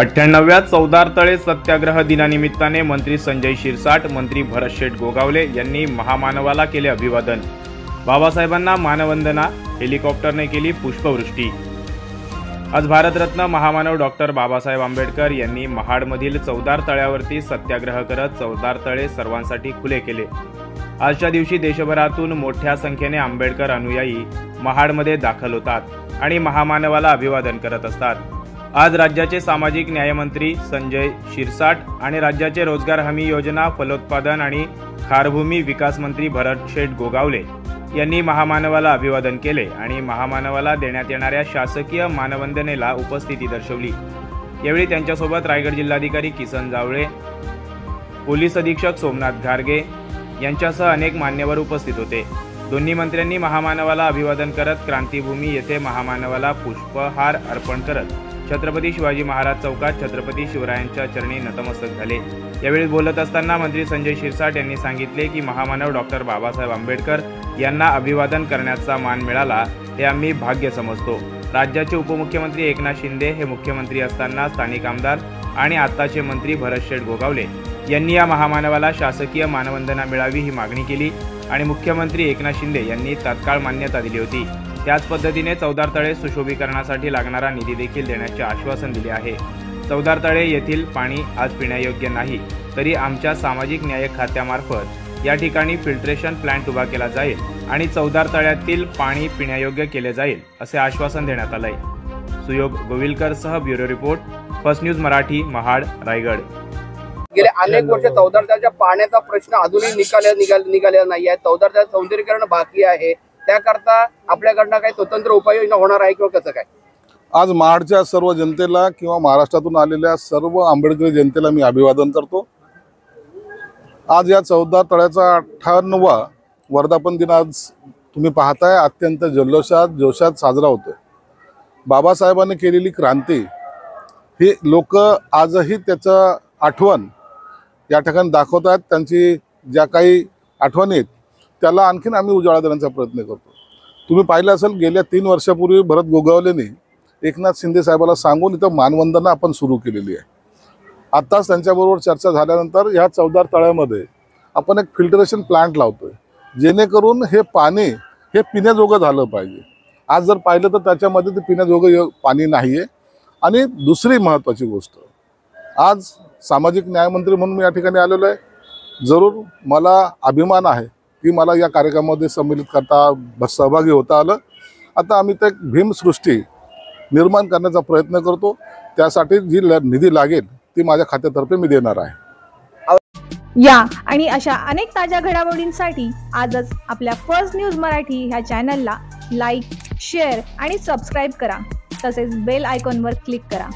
98व्या चौदार तळे सत्याग्रह दिनानिमित्ताने मंत्री संजय शिरसाट, मंत्री भरत शेठ गोगावले यांनी महामानवाला केले अभिवादन। बाबासाहेबांना मानवंदना, हेलिकॉप्टरने केली पुष्पवृष्टी। आज भारतरत्न महामानव डॉक्टर बाबासाहेब आंबेडकर यांनी महाडमधील चौदार तळ्यावरती सत्याग्रह करत चौदार तळे सर्वांसाठी खुले केले। आजच्या दिवशी देशभरातून मोठ्या संख्येने आंबेडकर अनुयायी महाडमध्ये दाखल होतात आणि महामानवाला अभिवादन करत असतात। आज राज्याचे सामाजिक न्यायमंत्री संजय शिरसाट आणि राज्याचे रोजगार हमी योजना, फलोत्पादन आणि खारभूमी विकास मंत्री भरत शेठ गोगावले यांनी महामानवाला अभिवादन केले आणि महामानवाला देण्यात येणाऱ्या शासकीय मानवंदनेला उपस्थिती दर्शवली। यावेळी त्यांच्यासोबत रायगड जिल्हाधिकारी किसन जावळे, पोलीस अधीक्षक सोमनाथ घारगे यांच्यासह अनेक मान्यवर उपस्थित होते। दोन्ही मंत्र्यांनी महामानवाला अभिवादन करत क्रांतीभूमी येथे महामानवाला पुष्पहार अर्पण करत छत्रपती शिवाजी महाराज चौकात छत्रपती शिवरायांच्या चरणी नतमस्तक झाले। यावेळी बोलत असताना मंत्री संजय शिरसाट यांनी सांगितले की महामानव डॉक्टर बाबासाहेब आंबेडकर यांना अभिवादन करण्याचा मान मिळाला हे आम्ही भाग्य समजतो। राज्याचे उपमुख्यमंत्री एकनाथ शिंदे हे मुख्यमंत्री असताना स्थानिक आमदार आणि आताचे मंत्री भरत शेठ गोगावले यांनी या महामानवाला शासकीय मानवंदना मिळावी ही मागणी केली आणि मुख्यमंत्री एकनाथ शिंदे यांनी तात्काळ मान्यता दिली होती। त्याच पद्धतीने चौदार तळे सुशोभीकरणासाठी लागणारा निधी देखील देण्याचे आश्वासन दिले आहे। चौदार तळे येथील पाणी आज पिण्यायोग्य नाही, तरी आमच्या सामाजिक न्याय खात्यामार्फत या ठिकाणी फिल्ट्रेशन प्लांट उभा केला जाईल आणि चौदार तळ्यातील पाणी पिण्यायोग्य केले जाईल असे आश्वासन देण्यात आले। सुयोग गोविलकरसह bureau report, first news Marathi, Mahad, Raigad. गेले अनेक वर्ष चौदार तळ्याच्या पाण्याचा प्रश्न अजूनही निघालेला नाही आहे। चौदार तळ्याचं सौंदर्यीकरण बाकी आहे, त्याकरता आपल्याकडनं काही स्वतंत्र उपाययोजना होणार आहे किंवा कसं काय? आज महाडच्या सर्व जनतेला किंवा महाराष्ट्रातून आलेल्या सर्व आंबेडकरी जनतेला मी अभिवादन करतो। आज या चौदार तळ्याचा 58वा वर्धापन दिन आज तुम्ही पाहताय अत्यंत जोशात साजरा होतोय। बाबासाहेबांनी केलेली क्रांती ही लोक आजही त्याचं आठवण या ठिकाणी दाखवतात। त्यांची ज्या काही आठवणी आहेत त्याला आणखीन आम्ही उजाळा देण्याचा प्रयत्न करतो। तुम्ही पाहिलं असेल गेल्या 3 वर्षापूर्वी भरत गोगावलेंनी एकनाथ शिंदे साहेबाला सांगून इथं मानवंदना आपण सुरू केलेली आहे। आत्ताच त्यांच्याबरोबर चर्चा झाल्यानंतर ह्या चौदार तळ्यामध्ये आपण एक फिल्टरेशन प्लांट लावतोय, जेणेकरून हे पाणी हे पिण्याजोगं झालं पाहिजे। आज जर पाहिलं तर त्याच्यामध्ये ते पिण्याजोगं पाणी नाही आहे। आणि दुसरी महत्त्वाची गोष्ट, आज सामाजिक न्यायमंत्री म्हणून मी या ठिकाणी आलेलो आहे। जरूर मला अभिमान आहे की मला या कार्यक्रमामध्ये सम्मिलित करता सहभागी होता आलं। आता आम्ही ते भीमसृष्टी निर्माण करण्याचा प्रयत्न करतो, त्यासाठी जी निधी लागेल ती माझ्या खात्यातर्फे मी देणार आहे। या आणि अशा अनेक ताज्या घडामोडींसाठी आजच आपल्या फर्स्ट न्यूज मराठी ह्या चॅनलला लाईक, शेअर आणि सबस्क्राईब करा। तसेच बेल आयकॉनवर क्लिक करा।